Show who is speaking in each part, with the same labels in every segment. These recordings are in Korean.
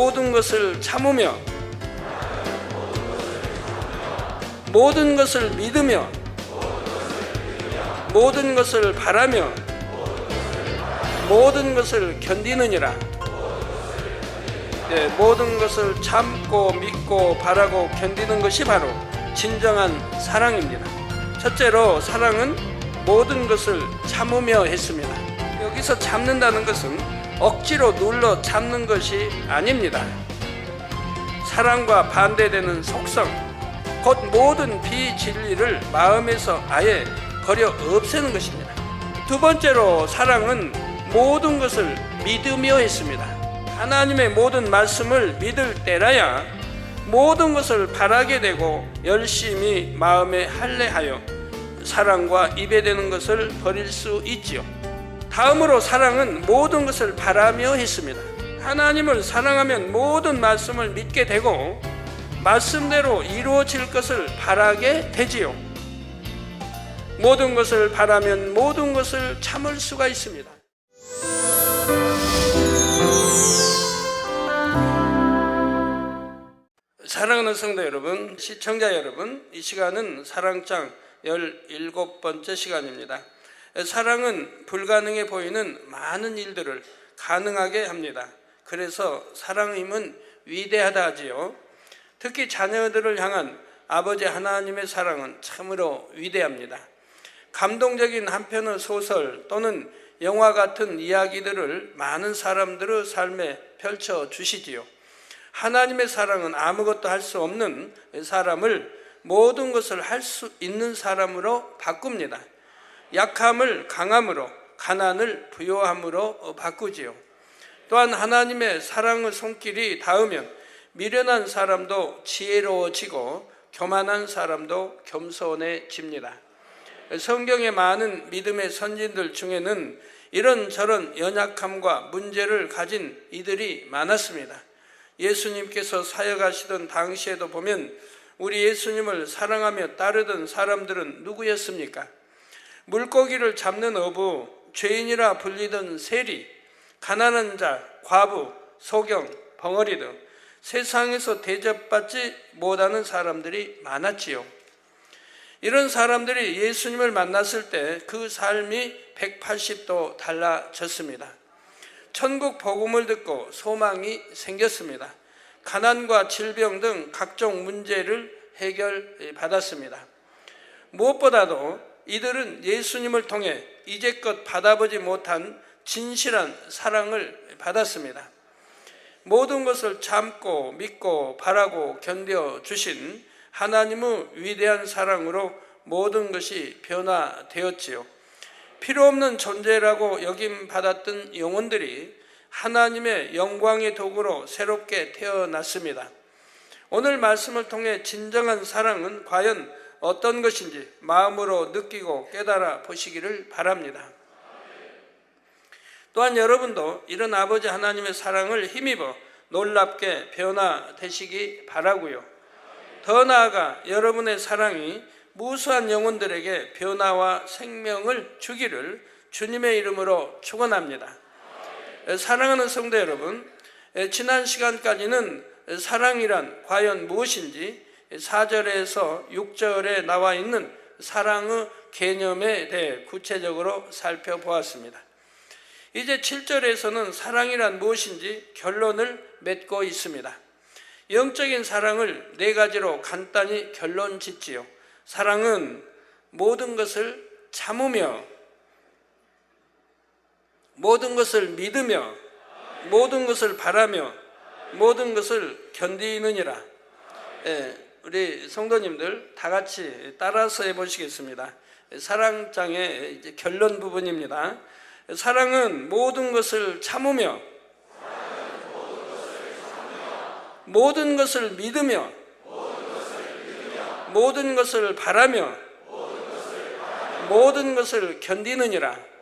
Speaker 1: 모든 것을 참으며 모든 것을 믿으며 모든 것을 바라며 모든 것을 견디느니라. 모든 것을 참고 믿고 바라고 견디는 것이 바로 진정한 사랑입니다. 첫째로 사랑은 모든 것을 참으며 했습니다. 여기서 참는다는 것은 억지로 눌러 참는 것이 아닙니다. 사랑과 반대되는 속성, 곧 모든 비진리를 마음에서 아예 버려 없애는 것입니다. 두 번째로 사랑은 모든 것을 믿으며 했습니다. 하나님의 모든 말씀을 믿을 때라야 모든 것을 바라게 되고 열심히 마음에 할례하여 사랑과 이배되는 것을 버릴 수 있지요. 다음으로 사랑은 모든 것을 바라며 했습니다. 하나님을 사랑하면 모든 말씀을 믿게 되고 말씀대로 이루어질 것을 바라게 되지요. 모든 것을 바라면 모든 것을 참을 수가 있습니다. 사랑하는 성도 여러분, 시청자 여러분, 이 시간은 사랑장 17번째 시간입니다. 사랑은 불가능해 보이는 많은 일들을 가능하게 합니다. 그래서 사랑임은 위대하다 하지요. 특히 자녀들을 향한 아버지 하나님의 사랑은 참으로 위대합니다. 감동적인 한 편의 소설 또는 영화 같은 이야기들을 많은 사람들의 삶에 펼쳐주시지요. 하나님의 사랑은 아무것도 할 수 없는 사람을 모든 것을 할 수 있는 사람으로 바꿉니다. 약함을 강함으로, 가난을 부요함으로 바꾸지요. 또한 하나님의 사랑의 손길이 닿으면 미련한 사람도 지혜로워지고 교만한 사람도 겸손해집니다. 성경의 많은 믿음의 선진들 중에는 이런저런 연약함과 문제를 가진 이들이 많았습니다. 예수님께서 사역하시던 당시에도 보면 우리 예수님을 사랑하며 따르던 사람들은 누구였습니까? 물고기를 잡는 어부, 죄인이라 불리던 세리, 가난한 자, 과부, 소경, 벙어리 등 세상에서 대접받지 못하는 사람들이 많았지요. 이런 사람들이 예수님을 만났을 때 그 삶이 180도 달라졌습니다. 천국 복음을 듣고 소망이 생겼습니다. 가난과 질병 등 각종 문제를 해결받았습니다. 무엇보다도 이들은 예수님을 통해 이제껏 받아보지 못한 진실한 사랑을 받았습니다. 모든 것을 참고 믿고 바라고 견뎌주신 하나님의 위대한 사랑으로 모든 것이 변화되었지요. 필요 없는 존재라고 여김받았던 영혼들이 하나님의 영광의 도구로 새롭게 태어났습니다. 오늘 말씀을 통해 진정한 사랑은 과연 어떤 것인지 마음으로 느끼고 깨달아 보시기를 바랍니다. 또한 여러분도 이런 아버지 하나님의 사랑을 힘입어 놀랍게 변화되시기 바라고요. 더 나아가 여러분의 사랑이 무수한 영혼들에게 변화와 생명을 주기를 주님의 이름으로 축원합니다. 사랑하는 성도 여러분, 지난 시간까지는 사랑이란 과연 무엇인지 4절에서 6절에 나와 있는 사랑의 개념에 대해 구체적으로 살펴보았습니다. 이제 7절에서는 사랑이란 무엇인지 결론을 맺고 있습니다. 영적인 사랑을 4가지로 간단히 결론 짓지요. 사랑은 모든 것을 참으며 모든 것을 믿으며 모든 것을 바라며 모든 것을 견디느니라. 우리 성도님들 다 같이 따라서 해보시겠습니다. 사랑장의 이제 결론 부분입니다. 사랑은 모든 것을 참으며 모든 것을 믿으며 모든 것을 바라며 모든 것을 견디느니라.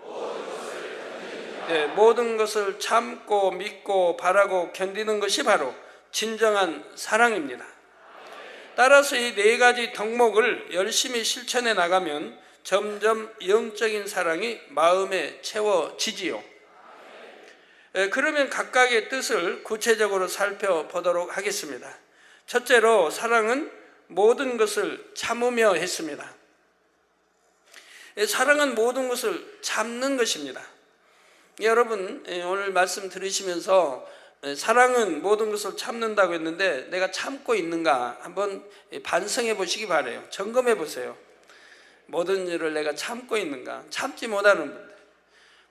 Speaker 1: 모든 것을 참고 믿고 바라고 견디는 것이 바로 진정한 사랑입니다. 따라서 이 4가지 덕목을 열심히 실천해 나가면 점점 영적인 사랑이 마음에 채워지지요. 그러면 각각의 뜻을 구체적으로 살펴보도록 하겠습니다. 첫째로 사랑은 모든 것을 참으며 했습니다. 사랑은 모든 것을 참는 것입니다. 여러분 오늘 말씀 들으시면서 사랑은 모든 것을 참는다고 했는데 내가 참고 있는가 한번 반성해 보시기 바라요. 점검해 보세요. 모든 일을 내가 참고 있는가. 참지 못하는 분들,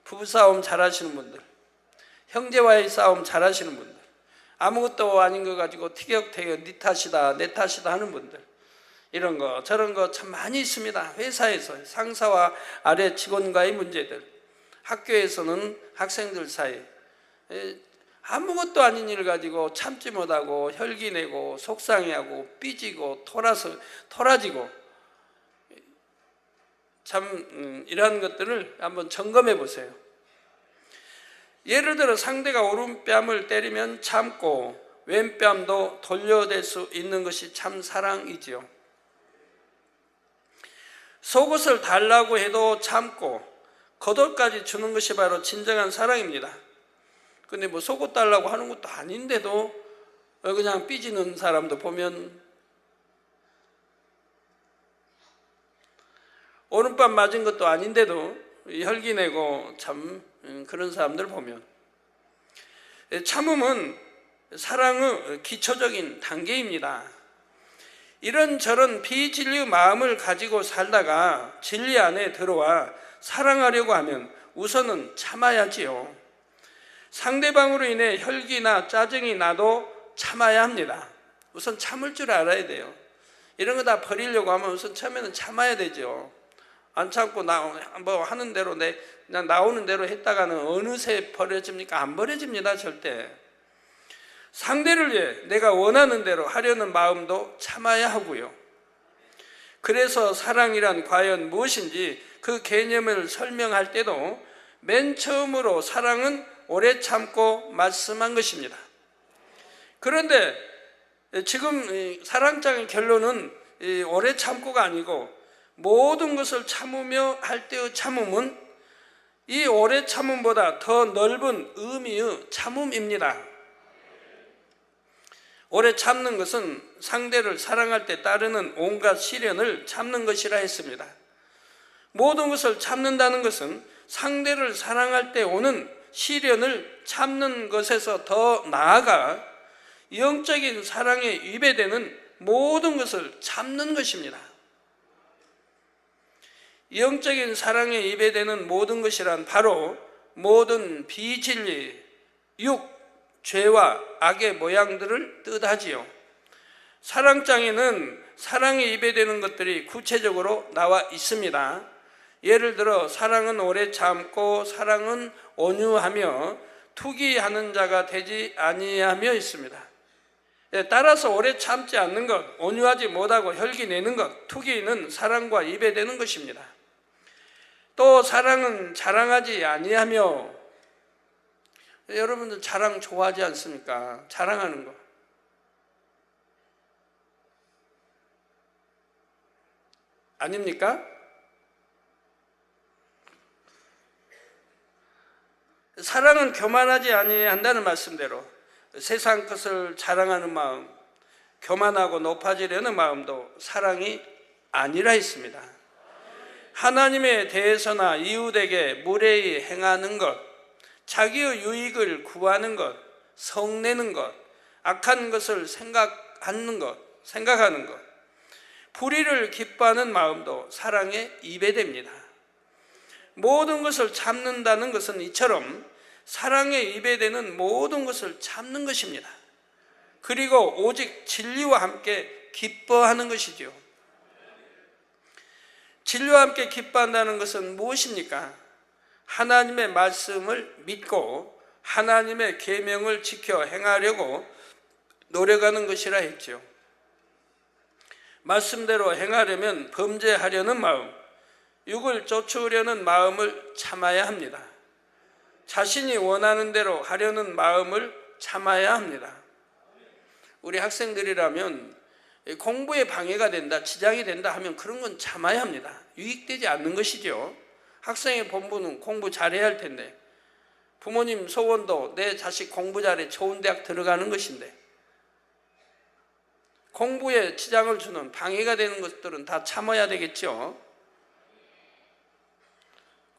Speaker 1: 부부싸움 잘하시는 분들, 형제와의 싸움 잘하시는 분들, 아무것도 아닌 거 가지고 티격태격 네 탓이다 내 탓이다 하는 분들, 이런 거 저런 거 참 많이 있습니다. 회사에서 상사와 아래 직원과의 문제들, 학교에서는 학생들 사이 아무것도 아닌 일을 가지고 참지 못하고 혈기내고 속상해하고 삐지고 토라지고 참 이러한 것들을 한번 점검해 보세요. 예를 들어 상대가 오른뺨을 때리면 참고 왼뺨도 돌려댈 수 있는 것이 참 사랑이지요. 속옷을 달라고 해도 참고 겉옷까지 주는 것이 바로 진정한 사랑입니다. 근데 뭐 속옷 달라고 하는 것도 아닌데도 그냥 삐지는 사람도 보면, 오른밤 맞은 것도 아닌데도 혈기내고 참 그런 사람들 보면, 참음은 사랑의 기초적인 단계입니다. 이런저런 비진리의 마음을 가지고 살다가 진리 안에 들어와 사랑하려고 하면 우선은 참아야지요. 상대방으로 인해 혈기나 짜증이 나도 참아야 합니다. 우선 참을 줄 알아야 돼요. 이런 거 다 버리려고 하면 우선 처음에는 참아야 되죠. 안 참고 뭐 하는 대로 그냥 나오는 대로 했다가는 어느새 버려집니까? 안 버려집니다, 절대. 상대를 위해 내가 원하는 대로 하려는 마음도 참아야 하고요. 그래서 사랑이란 과연 무엇인지 그 개념을 설명할 때도 맨 처음으로 사랑은 오래 참고 말씀한 것입니다. 그런데 지금 사랑장의 결론은 오래 참고가 아니고 모든 것을 참으며 할 때의 참음은 이 오래 참음보다 더 넓은 의미의 참음입니다. 오래 참는 것은 상대를 사랑할 때 따르는 온갖 시련을 참는 것이라 했습니다. 모든 것을 참는다는 것은 상대를 사랑할 때 오는 시련을 참는 것에서 더 나아가 영적인 사랑에 위배되는 모든 것을 참는 것입니다. 영적인 사랑에 위배되는 모든 것이란 바로 모든 비진리, 육, 죄와 악의 모양들을 뜻하지요. 사랑장에는 사랑에 위배되는 것들이 구체적으로 나와 있습니다. 예를 들어 사랑은 오래 참고 사랑은 온유하며 투기하는 자가 되지 아니하며 있습니다. 따라서 오래 참지 않는 것, 온유하지 못하고 혈기내는 것, 투기는 사랑과 위배되는 것입니다. 또 사랑은 자랑하지 아니하며, 여러분들 자랑 좋아하지 않습니까? 자랑하는 거. 아닙니까? 사랑은 교만하지 아니한다는 말씀대로 세상 것을 자랑하는 마음, 교만하고 높아지려는 마음도 사랑이 아니라 했습니다. 하나님에 대해서나 이웃에게 무례히 행하는 것, 자기의 유익을 구하는 것, 성내는 것, 악한 것을 생각하는 것, 불의를 기뻐하는 마음도 사랑에 위배됩니다. 모든 것을 참는다는 것은 이처럼 사랑에 위배되는 모든 것을 참는 것입니다. 그리고 오직 진리와 함께 기뻐하는 것이죠. 진리와 함께 기뻐한다는 것은 무엇입니까? 하나님의 말씀을 믿고 하나님의 계명을 지켜 행하려고 노력하는 것이라 했죠. 말씀대로 행하려면 범죄하려는 마음, 육을 쫓으려는 마음을 참아야 합니다. 자신이 원하는 대로 하려는 마음을 참아야 합니다. 우리 학생들이라면 공부에 방해가 된다, 지장이 된다 하면 그런 건 참아야 합니다. 유익되지 않는 것이죠. 학생의 본분은 공부 잘해야 할 텐데 부모님 소원도 내 자식 공부 잘해 좋은 대학 들어가는 것인데, 공부에 지장을 주는 방해가 되는 것들은 다 참아야 되겠죠.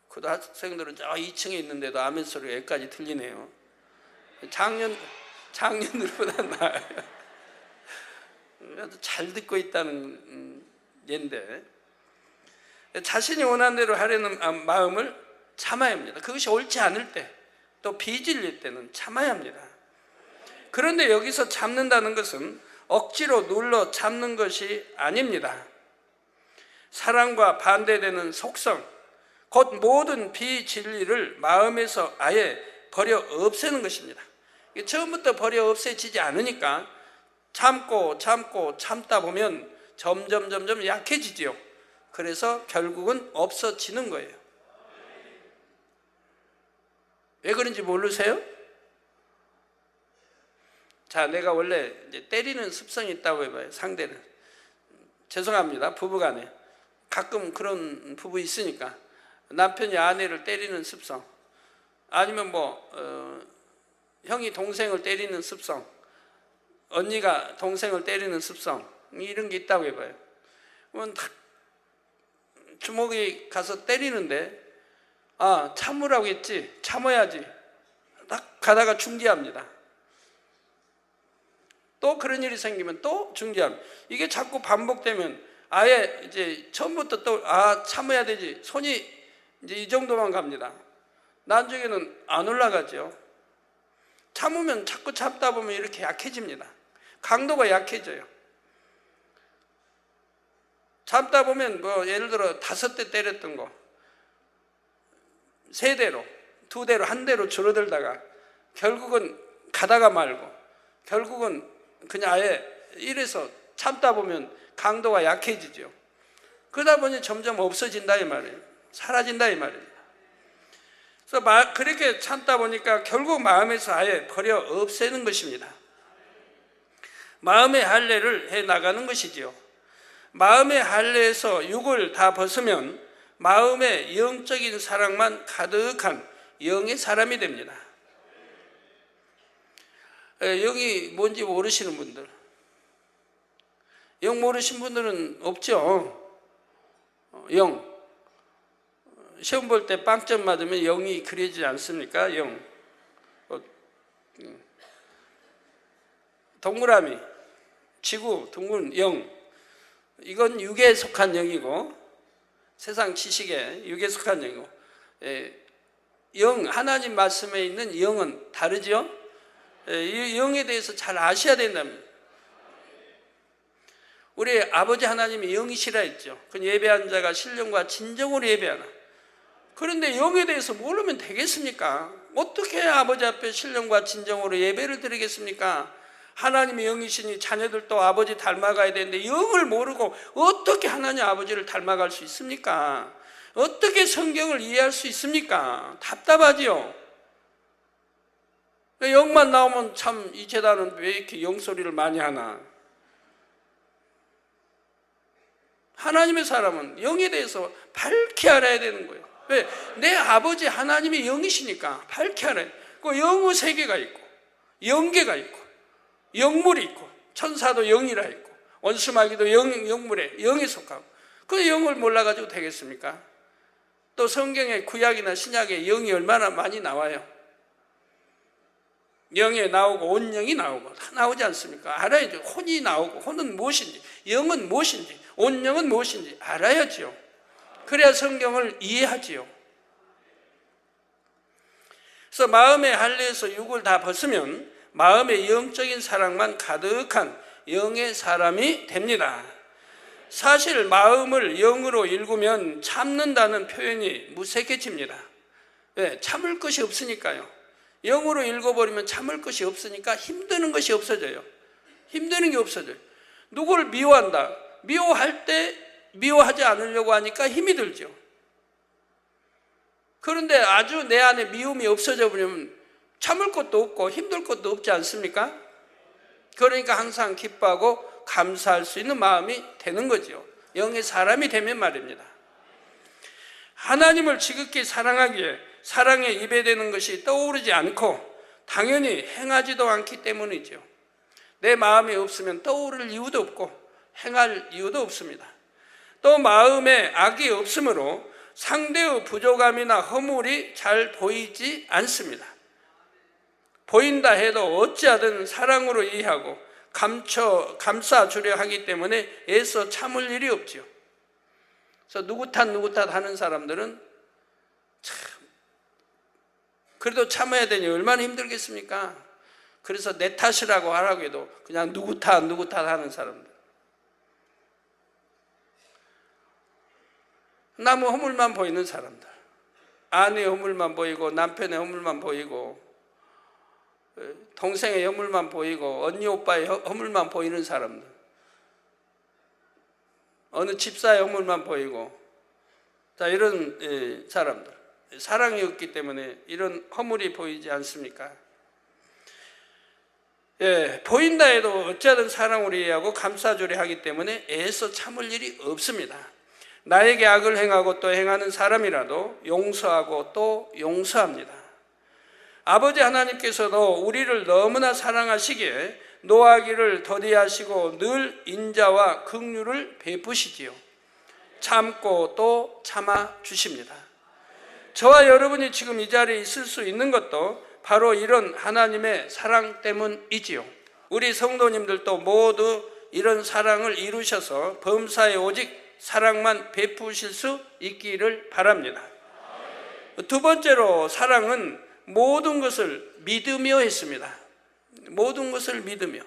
Speaker 1: 고등학생들은 저 2층에 있는데도 아멘 소리가 여기까지 들리네요. 작년들보다 나아요. 잘 듣고 있다는 예인데, 자신이 원하는 대로 하려는 마음을 참아야 합니다. 그것이 옳지 않을 때, 또 비질릴 때는 참아야 합니다. 그런데 여기서 참는다는 것은 억지로 눌러 참는 것이 아닙니다. 사랑과 반대되는 속성, 곧 모든 비진리를 마음에서 아예 버려 없애는 것입니다. 처음부터 버려 없애지지 않으니까 참고 참다 보면 점점 약해지지요. 그래서 결국은 없어지는 거예요. 왜 그런지 모르세요? 자, 내가 원래 이제 때리는 습성이 있다고 해봐요. 상대를. 죄송합니다. 부부간에 가끔 그런 부부 있으니까 남편이 아내를 때리는 습성, 아니면 형이 동생을 때리는 습성, 언니가 동생을 때리는 습성, 이런 게 있다고 해봐요. 그러면 딱 주먹이 가서 때리는데, 참으라고 했지, 참아야지, 딱 가다가 중지합니다. 또 그런 일이 생기면 또 중지합니다. 이게 자꾸 반복되면 아예 이제 처음부터 또 참아야 되지, 손이 이제 이 정도만 갑니다. 나중에는 안 올라가죠. 참으면 자꾸 참다 보면 이렇게 약해집니다. 강도가 약해져요. 참다 보면 예를 들어 5대 때렸던 거 3대로, 2대로, 1대로 줄어들다가 결국은 가다가 말고, 결국은 그냥 아예 이래서 참다 보면 강도가 약해지죠. 그러다 보니 점점 없어진다 이 말이에요. 사라진다 이 말입니다. 그래서 그렇게 참다 보니까 결국 마음에서 아예 버려 없애는 것입니다. 마음의 할례를 해 나가는 것이지요. 마음의 할례에서 육을 다 벗으면 마음의 영적인 사랑만 가득한 영의 사람이 됩니다. 영이 뭔지 모르시는 분들, 영 모르신 분들은 없죠. 영, 시험 볼 때 빵점 맞으면 영이 그려지지 않습니까? 영. 동그라미, 지구, 둥근 영, 이건 육에 속한 영이고, 세상 지식에 육에 속한 영이고, 영, 하나님 말씀에 있는 영은 다르죠? 이 영에 대해서 잘 아셔야 된답니다. 우리 아버지 하나님이 영이시라 했죠. 그 예배하는 자가 신령과 진정으로 예배하라. 그런데 영에 대해서 모르면 되겠습니까? 어떻게 아버지 앞에 신령과 진정으로 예배를 드리겠습니까? 하나님이 영이시니 자녀들도 아버지 닮아가야 되는데 영을 모르고 어떻게 하나님 아버지를 닮아갈 수 있습니까? 어떻게 성경을 이해할 수 있습니까? 답답하지요. 영만 나오면 참 이 재단은 왜 이렇게 영소리를 많이 하나? 하나님의 사람은 영에 대해서 밝히 알아야 되는 거예요. 왜? 내 아버지 하나님이 영이시니까 밝히 알아야 돼요. 그 영의 세계가 있고, 영계가 있고, 영물이 있고, 천사도 영이라 있고, 원수마귀도 영물에 영에 속하고, 그 영을 몰라가지고 되겠습니까? 또 성경의 구약이나 신약에 영이 얼마나 많이 나와요. 영에 나오고 온영이 나오고 다 나오지 않습니까? 알아야죠. 혼이 나오고, 혼은 무엇인지, 영은 무엇인지, 온영은 무엇인지 알아야지요. 그래야 성경을 이해하지요. 그래서 마음의 할례에서 육을 다 벗으면 마음의 영적인 사랑만 가득한 영의 사람이 됩니다. 사실 마음을 영으로 읽으면 참는다는 표현이 무색해집니다. 왜? 참을 것이 없으니까요. 영으로 읽어버리면 참을 것이 없으니까 힘드는 것이 없어져요. 힘드는 게 없어져요. 누구를 미워한다. 미워할 때 미워하지 않으려고 하니까 힘이 들죠. 그런데 아주 내 안에 미움이 없어져 버리면 참을 것도 없고 힘들 것도 없지 않습니까? 그러니까 항상 기뻐하고 감사할 수 있는 마음이 되는 거죠. 영의 사람이 되면 말입니다. 하나님을 지극히 사랑하기에 사랑에 입에 대는 것이 떠오르지 않고 당연히 행하지도 않기 때문이죠. 내 마음이 없으면 떠오를 이유도 없고 행할 이유도 없습니다. 또 마음에 악이 없으므로 상대의 부족함이나 허물이 잘 보이지 않습니다. 보인다 해도 어찌하든 사랑으로 이해하고 감싸주려 하기 때문에 애써 참을 일이 없지요. 그래서 누구 탓 하는 사람들은 참 그래도 참아야 되니 얼마나 힘들겠습니까? 그래서 내 탓이라고 하라고 해도 그냥 누구 탓 하는 사람들. 남의 허물만 보이는 사람들, 아내의 허물만 보이고 남편의 허물만 보이고 동생의 허물만 보이고 언니 오빠의 허물만 보이는 사람들, 어느 집사의 허물만 보이고, 자, 이런 사람들, 사랑이 없기 때문에 이런 허물이 보이지 않습니까? 예, 보인다 해도 어찌하든 사랑으로 이해하고 감싸주려 하기 때문에 애써 참을 일이 없습니다. 나에게 악을 행하고 또 행하는 사람이라도 용서하고 또 용서합니다. 아버지 하나님께서도 우리를 너무나 사랑하시기에 노하기를 더디하시고 늘 인자와 긍휼을 베푸시지요. 참고 또 참아 주십니다. 저와 여러분이 지금 이 자리에 있을 수 있는 것도 바로 이런 하나님의 사랑 때문이지요. 우리 성도님들도 모두 이런 사랑을 이루셔서 범사에 오직 사랑만 베푸실 수 있기를 바랍니다. 두 번째로 사랑은 모든 것을 믿으며 했습니다. 모든 것을 믿으며.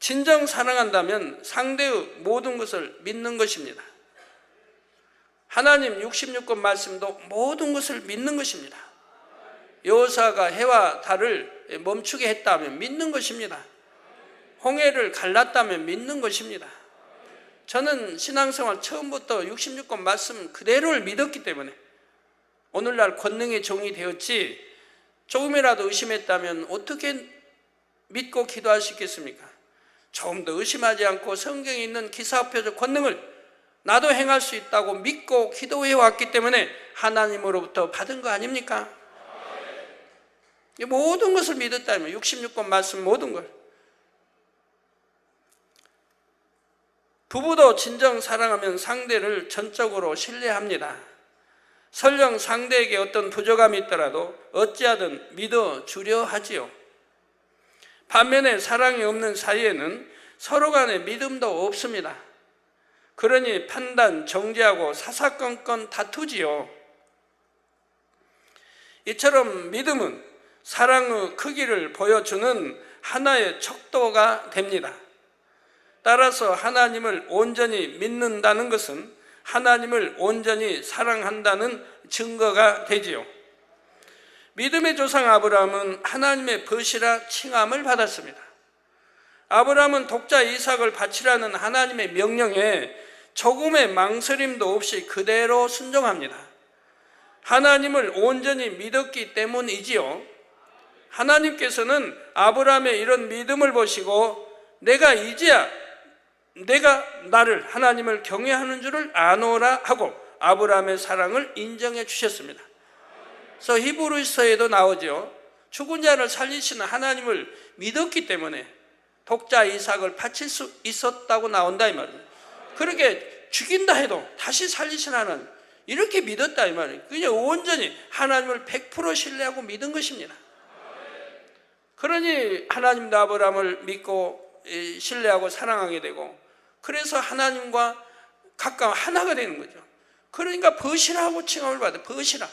Speaker 1: 진정 사랑한다면 상대의 모든 것을 믿는 것입니다. 하나님 66권 말씀도 모든 것을 믿는 것입니다. 여호사가 해와 달을 멈추게 했다면 믿는 것입니다. 홍해를 갈랐다면 믿는 것입니다. 저는 신앙생활 처음부터 66권 말씀 그대로를 믿었기 때문에 오늘날 권능의 종이 되었지, 조금이라도 의심했다면 어떻게 믿고 기도할 수 있겠습니까? 조금 더 의심하지 않고 성경에 있는 기사표적 권능을 나도 행할 수 있다고 믿고 기도해 왔기 때문에 하나님으로부터 받은 거 아닙니까? 모든 것을 믿었다면 66권 말씀 모든 걸. 부부도 진정 사랑하면 상대를 전적으로 신뢰합니다. 설령 상대에게 어떤 부족함이 있더라도 어찌하든 믿어주려 하지요. 반면에 사랑이 없는 사이에는 서로 간에 믿음도 없습니다. 그러니 판단, 정죄하고 사사건건 다투지요. 이처럼 믿음은 사랑의 크기를 보여주는 하나의 척도가 됩니다. 따라서 하나님을 온전히 믿는다는 것은 하나님을 온전히 사랑한다는 증거가 되지요. 믿음의 조상 아브라함은 하나님의 벗이라 칭함을 받았습니다. 아브라함은 독자 이삭을 바치라는 하나님의 명령에 조금의 망설임도 없이 그대로 순종합니다. 하나님을 온전히 믿었기 때문이지요. 하나님께서는 아브라함의 이런 믿음을 보시고 내가 이제야 내가 나를 하나님을 경외하는 줄을 아노라 하고 아브라함의 사랑을 인정해 주셨습니다. 그래서 히브리서에도 나오죠. 죽은 자를 살리시는 하나님을 믿었기 때문에 독자 이삭을 바칠 수 있었다고 나온다 이 말이에요. 그렇게 죽인다 해도 다시 살리시는 하나님, 이렇게 믿었다 이 말이에요. 그냥 온전히 하나님을 100% 신뢰하고 믿은 것입니다. 그러니 하나님도 아브라함을 믿고 신뢰하고 사랑하게 되고, 그래서 하나님과 가까워 하나가 되는 거죠. 그러니까 벗이라고 칭함을 받아요. 벗이라.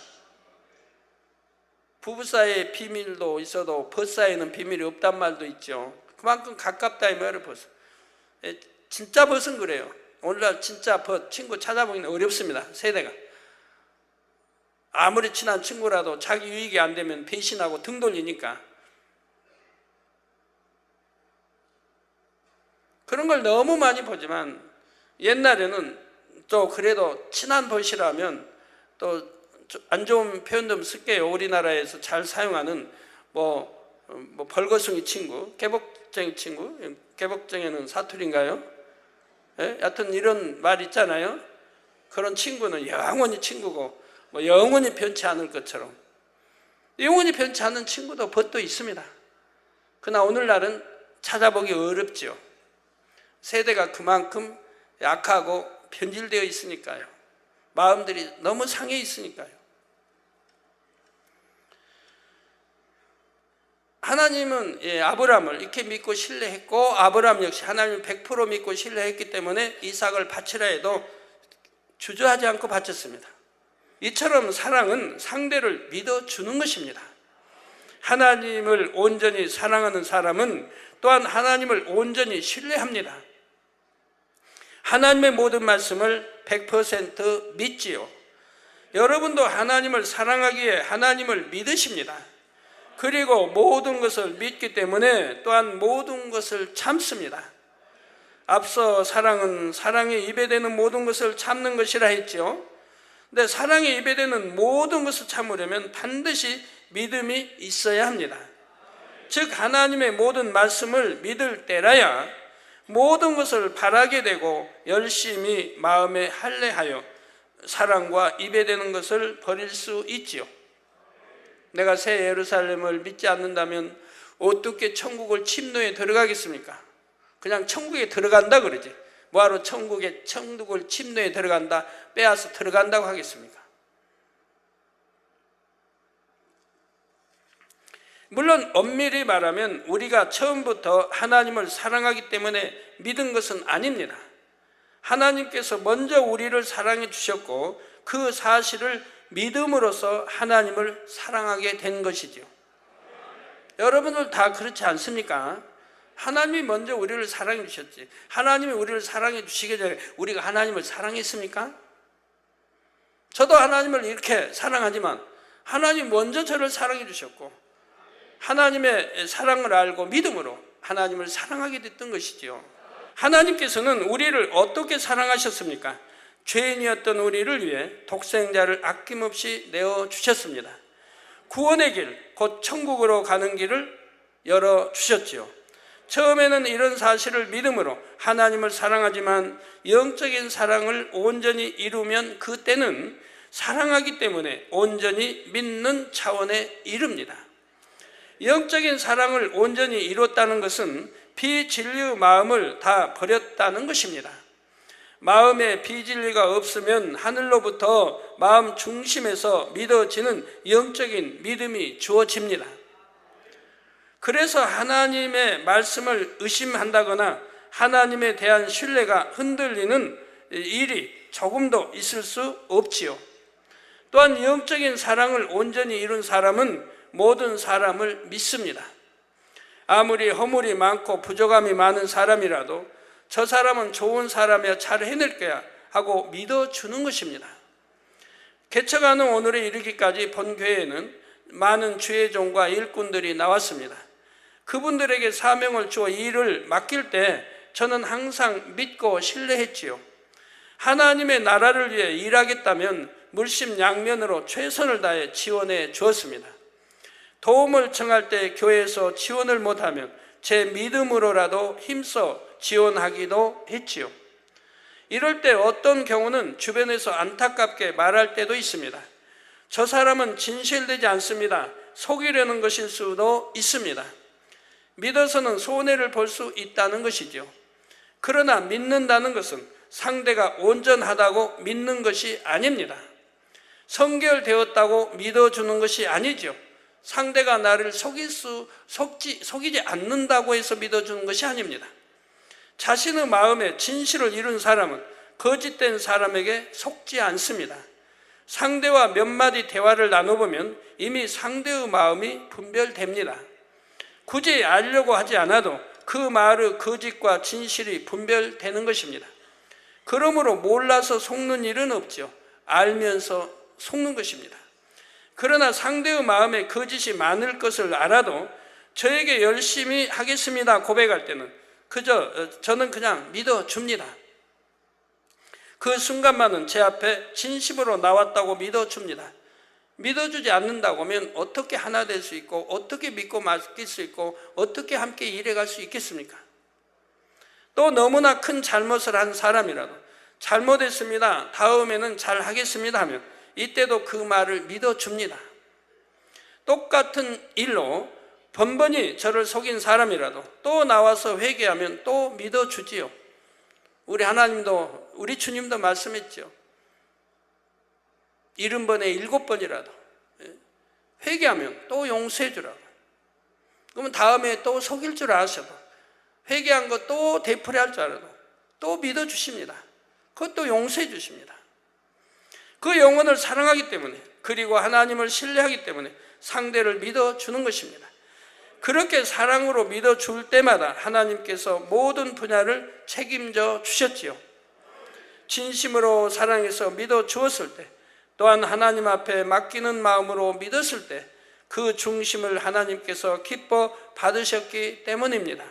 Speaker 1: 부부 사이에 비밀도 있어도 벗 사이에는 비밀이 없단 말도 있죠. 그만큼 가깝다 이 말을 벗. 진짜 벗은 그래요. 오늘날 진짜 벗 친구 찾아보기는 어렵습니다. 세대가. 아무리 친한 친구라도 자기 유익이 안 되면 배신하고 등 돌리니까. 그런 걸 너무 많이 보지만 옛날에는 또 그래도 친한 벗이라면 또 안 좋은 표현도 쓸게요. 우리나라에서 잘 사용하는 벌거숭이 친구, 개복쟁이 친구, 개복쟁이는 사투리인가요? 예? 여하튼 이런 말 있잖아요. 그런 친구는 영원히 친구고 뭐 영원히 변치 않을 것처럼. 영원히 변치 않는 친구도 벗도 있습니다. 그러나 오늘날은 찾아보기 어렵죠. 세대가 그만큼 약하고 변질되어 있으니까요. 마음들이 너무 상해 있으니까요. 하나님은 아브라함을 이렇게 믿고 신뢰했고, 아브라함 역시 하나님을 100% 믿고 신뢰했기 때문에 이삭을 바치라 해도 주저하지 않고 바쳤습니다. 이처럼 사랑은 상대를 믿어주는 것입니다. 하나님을 온전히 사랑하는 사람은 또한 하나님을 온전히 신뢰합니다. 하나님의 모든 말씀을 100% 믿지요. 여러분도 하나님을 사랑하기에 하나님을 믿으십니다. 그리고 모든 것을 믿기 때문에 또한 모든 것을 참습니다. 앞서 사랑은 사랑에 입에 대는 모든 것을 참는 것이라 했죠. 근데 사랑에 입에 대는 모든 것을 참으려면 반드시 믿음이 있어야 합니다. 즉 하나님의 모든 말씀을 믿을 때라야 모든 것을 바라게 되고 열심히 마음에 할례하여 사랑과 입에 대는 것을 버릴 수 있지요. 내가 새 예루살렘을 믿지 않는다면 어떻게 천국을 침노에 들어가겠습니까? 그냥 천국에 들어간다 그러지. 뭐하러 천국을 침노에 들어간다, 빼앗아 들어간다고 하겠습니까? 물론 엄밀히 말하면 우리가 처음부터 하나님을 사랑하기 때문에 믿은 것은 아닙니다. 하나님께서 먼저 우리를 사랑해 주셨고 그 사실을 믿음으로써 하나님을 사랑하게 된 것이죠. 여러분들 다 그렇지 않습니까? 하나님이 먼저 우리를 사랑해 주셨지. 하나님이 우리를 사랑해 주시기 전에 우리가 하나님을 사랑했습니까? 저도 하나님을 이렇게 사랑하지만 하나님 먼저 저를 사랑해 주셨고 하나님의 사랑을 알고 믿음으로 하나님을 사랑하게 됐던 것이지요. 하나님께서는 우리를 어떻게 사랑하셨습니까? 죄인이었던 우리를 위해 독생자를 아낌없이 내어주셨습니다. 구원의 길, 곧 천국으로 가는 길을 열어주셨지요. 처음에는 이런 사실을 믿음으로 하나님을 사랑하지만 영적인 사랑을 온전히 이루면 그때는 사랑하기 때문에 온전히 믿는 차원에 이릅니다. 영적인 사랑을 온전히 이뤘다는 것은 비진리의 마음을 다 버렸다는 것입니다. 마음에 비진리가 없으면 하늘로부터 마음 중심에서 믿어지는 영적인 믿음이 주어집니다. 그래서 하나님의 말씀을 의심한다거나 하나님에 대한 신뢰가 흔들리는 일이 조금도 있을 수 없지요. 또한 영적인 사랑을 온전히 이룬 사람은 모든 사람을 믿습니다. 아무리 허물이 많고 부족함이 많은 사람이라도 저 사람은 좋은 사람이야 잘 해낼 거야 하고 믿어주는 것입니다. 개척하는 오늘에 이르기까지 본 교회에는 많은 주의 종과 일꾼들이 나왔습니다. 그분들에게 사명을 주어 일을 맡길 때 저는 항상 믿고 신뢰했지요. 하나님의 나라를 위해 일하겠다면 물심양면으로 최선을 다해 지원해 주었습니다. 도움을 청할 때 교회에서 지원을 못하면 제 믿음으로라도 힘써 지원하기도 했지요. 이럴 때 어떤 경우는 주변에서 안타깝게 말할 때도 있습니다. 저 사람은 진실되지 않습니다. 속이려는 것일 수도 있습니다. 믿어서는 손해를 볼 수 있다는 것이죠. 그러나 믿는다는 것은 상대가 온전하다고 믿는 것이 아닙니다. 성결되었다고 믿어주는 것이 아니죠. 상대가 나를 속이지 않는다고 해서 믿어주는 것이 아닙니다. 자신의 마음에 진실을 이룬 사람은 거짓된 사람에게 속지 않습니다. 상대와 몇 마디 대화를 나눠보면 이미 상대의 마음이 분별됩니다. 굳이 알려고 하지 않아도 그 말의 거짓과 진실이 분별되는 것입니다. 그러므로 몰라서 속는 일은 없죠. 알면서 속는 것입니다. 그러나 상대의 마음에 거짓이 많을 것을 알아도 저에게 열심히 하겠습니다 고백할 때는 저는 그냥 믿어줍니다. 그 순간만은 제 앞에 진심으로 나왔다고 믿어줍니다. 믿어주지 않는다고 하면 어떻게 하나 될 수 있고 어떻게 믿고 맡길 수 있고 어떻게 함께 일해갈 수 있겠습니까? 또 너무나 큰 잘못을 한 사람이라도 잘못했습니다, 다음에는 잘 하겠습니다 하면 이때도 그 말을 믿어줍니다. 똑같은 일로 번번이 저를 속인 사람이라도 또 나와서 회개하면 또 믿어주지요. 우리 하나님도, 우리 주님도 말씀했죠. 70번에 7번이라도 회개하면 또 용서해 주라고. 그러면 다음에 또 속일 줄 아셔도, 회개한 거 또 되풀이할 줄 알아도 또 믿어주십니다. 그것도 용서해 주십니다. 그 영혼을 사랑하기 때문에, 그리고 하나님을 신뢰하기 때문에 상대를 믿어주는 것입니다. 그렇게 사랑으로 믿어줄 때마다 하나님께서 모든 분야를 책임져 주셨지요. 진심으로 사랑해서 믿어주었을 때, 또한 하나님 앞에 맡기는 마음으로 믿었을 때 그 중심을 하나님께서 기뻐 받으셨기 때문입니다.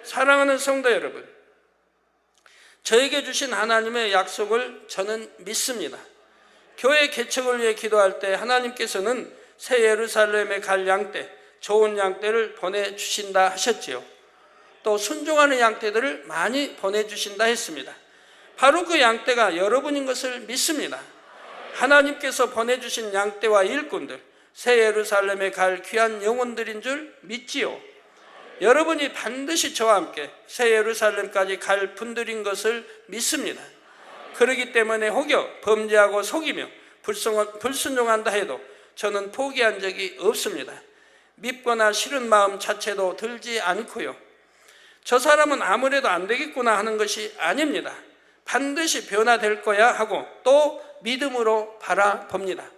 Speaker 1: 사랑하는 성도 여러분, 저에게 주신 하나님의 약속을 저는 믿습니다. 교회 개척을 위해 기도할 때 하나님께서는 새 예루살렘에 갈 양떼, 좋은 양떼를 보내주신다 하셨지요. 또 순종하는 양떼들을 많이 보내주신다 했습니다. 바로 그 양떼가 여러분인 것을 믿습니다. 하나님께서 보내주신 양떼와 일꾼들, 새 예루살렘에 갈 귀한 영혼들인 줄 믿지요. 여러분이 반드시 저와 함께 새 예루살렘까지 갈 분들인 것을 믿습니다. 그렇기 때문에 혹여 범죄하고 속이며 불순종한다 해도 저는 포기한 적이 없습니다. 밉거나 싫은 마음 자체도 들지 않고요. 저 사람은 아무래도 안 되겠구나 하는 것이 아닙니다. 반드시 변화될 거야 하고 또 믿음으로 바라봅니다.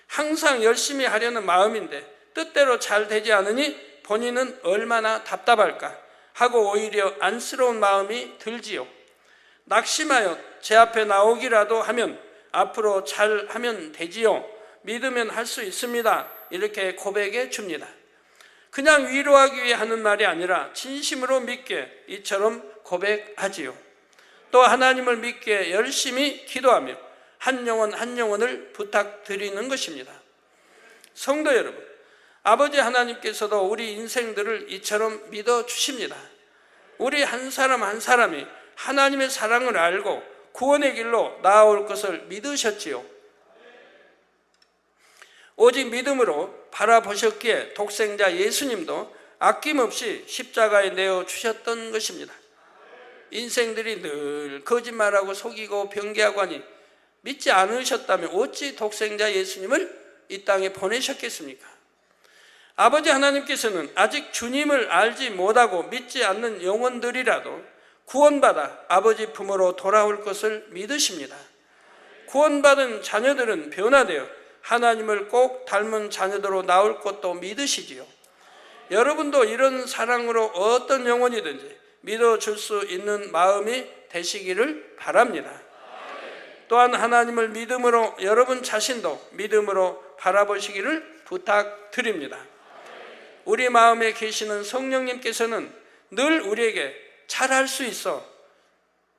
Speaker 1: 항상 열심히 하려는 마음인데 뜻대로 잘 되지 않으니 본인은 얼마나 답답할까 하고 오히려 안쓰러운 마음이 들지요. 낙심하여 제 앞에 나오기라도 하면 앞으로 잘 하면 되지요. 믿으면 할 수 있습니다. 이렇게 고백해 줍니다. 그냥 위로하기 위해 하는 말이 아니라 진심으로 믿게 이처럼 고백하지요. 또 하나님을 믿기에 열심히 기도하며 한 영혼 한 영혼을 부탁드리는 것입니다. 성도 여러분, 아버지 하나님께서도 우리 인생들을 이처럼 믿어주십니다. 우리 한 사람 한 사람이 하나님의 사랑을 알고 구원의 길로 나아올 것을 믿으셨지요. 오직 믿음으로 바라보셨기에 독생자 예수님도 아낌없이 십자가에 내어주셨던 것입니다. 인생들이 늘 거짓말하고 속이고 변개하고 하니 믿지 않으셨다면 어찌 독생자 예수님을 이 땅에 보내셨겠습니까? 아버지 하나님께서는 아직 주님을 알지 못하고 믿지 않는 영혼들이라도 구원받아 아버지 품으로 돌아올 것을 믿으십니다. 구원받은 자녀들은 변화되어 하나님을 꼭 닮은 자녀들로 나올 것도 믿으시지요. 여러분도 이런 사랑으로 어떤 영혼이든지 믿어줄 수 있는 마음이 되시기를 바랍니다. 또한 하나님을 믿음으로 여러분 자신도 믿음으로 바라보시기를 부탁드립니다. 우리 마음에 계시는 성령님께서는 늘 우리에게 잘할 수 있어,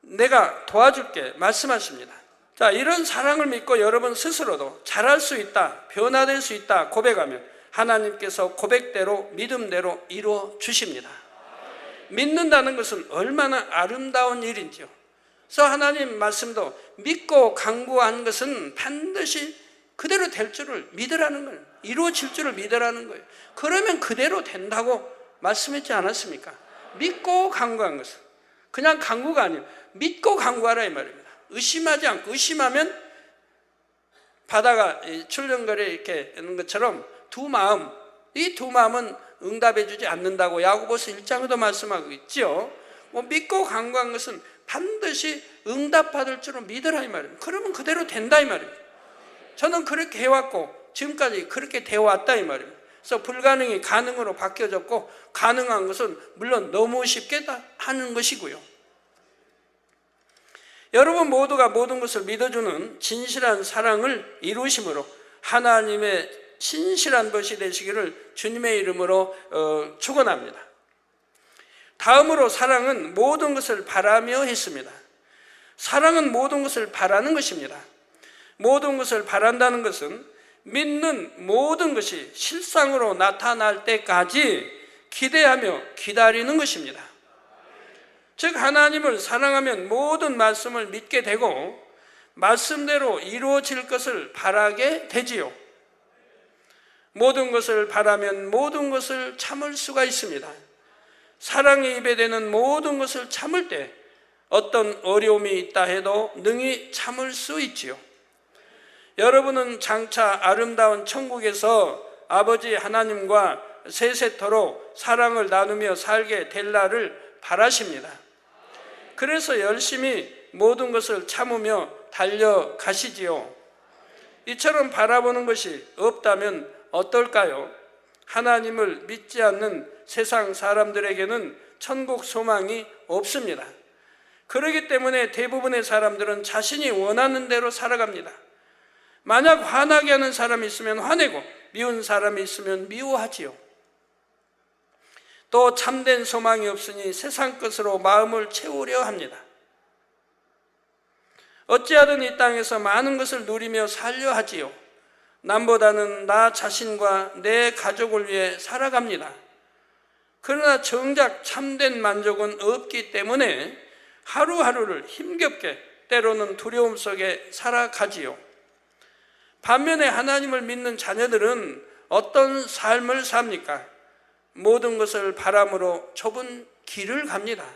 Speaker 1: 내가 도와줄게 말씀하십니다. 자, 이런 사랑을 믿고 여러분 스스로도 잘할 수 있다, 변화될 수 있다 고백하면 하나님께서 고백대로 믿음대로 이루어 주십니다. 믿는다는 것은 얼마나 아름다운 일인지요. 그래서 하나님 말씀도 믿고 간구한 것은 반드시 그대로 될 줄을 믿으라는 거예요. 이루어질 줄을 믿으라는 거예요. 그러면 그대로 된다고 말씀했지 않았습니까? 믿고 간구한 것은 그냥 간구가 아니에요. 믿고 간구하라 이 말입니다. 의심하지 않고, 의심하면 바다가 출렁거려 이렇게 있는 것처럼 이 두 마음은 응답해 주지 않는다고 야고보서 1장에도 말씀하고 있죠. 믿고 간구한 것은 반드시 응답받을 줄을 믿으라 이 말입니다. 그러면 그대로 된다 이 말입니다. 저는 그렇게 해왔고 지금까지 그렇게 되어왔다 이 말입니다. 그래서 불가능이 가능으로 바뀌어졌고 가능한 것은 물론 너무 쉽게 하는 것이고요. 여러분 모두가 모든 것을 믿어주는 진실한 사랑을 이루심으로 하나님의 신실한 것이 되시기를 주님의 이름으로 축원합니다. 다음으로 사랑은 모든 것을 바라며 했습니다. 사랑은 모든 것을 바라는 것입니다. 모든 것을 바란다는 것은 믿는 모든 것이 실상으로 나타날 때까지 기대하며 기다리는 것입니다. 즉 하나님을 사랑하면 모든 말씀을 믿게 되고 말씀대로 이루어질 것을 바라게 되지요. 모든 것을 바라면 모든 것을 참을 수가 있습니다. 사랑의 입에 대는 모든 것을 참을 때 어떤 어려움이 있다 해도 능히 참을 수 있지요. 여러분은 장차 아름다운 천국에서 아버지 하나님과 세세토록 사랑을 나누며 살게 될 날을 바라십니다. 그래서 열심히 모든 것을 참으며 달려가시지요. 이처럼 바라보는 것이 없다면 어떨까요? 하나님을 믿지 않는 세상 사람들에게는 천국 소망이 없습니다. 그렇기 때문에 대부분의 사람들은 자신이 원하는 대로 살아갑니다. 만약 화나게 하는 사람이 있으면 화내고 미운 사람이 있으면 미워하지요. 또 참된 소망이 없으니 세상 것으로 마음을 채우려 합니다. 어찌하든 이 땅에서 많은 것을 누리며 살려 하지요. 남보다는 나 자신과 내 가족을 위해 살아갑니다. 그러나 정작 참된 만족은 없기 때문에 하루하루를 힘겹게 때로는 두려움 속에 살아가지요. 반면에 하나님을 믿는 자녀들은 어떤 삶을 삽니까? 모든 것을 바람으로 좁은 길을 갑니다.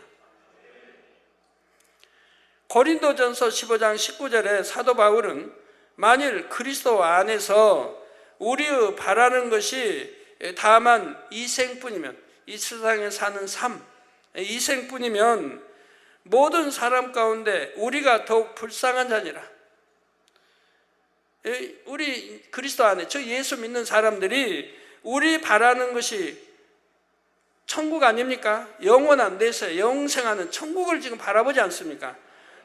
Speaker 1: 고린도전서 15장 19절에 사도 바울은 만일 그리스도 안에서 우리의 바라는 것이 다만 이생뿐이면, 이 세상에 사는 삶, 이생뿐이면 모든 사람 가운데 우리가 더욱 불쌍한 자니라. 우리 그리스도 안에, 저 예수 믿는 사람들이 우리 바라는 것이 천국 아닙니까? 영원한 데서 영생하는 천국을 지금 바라보지 않습니까?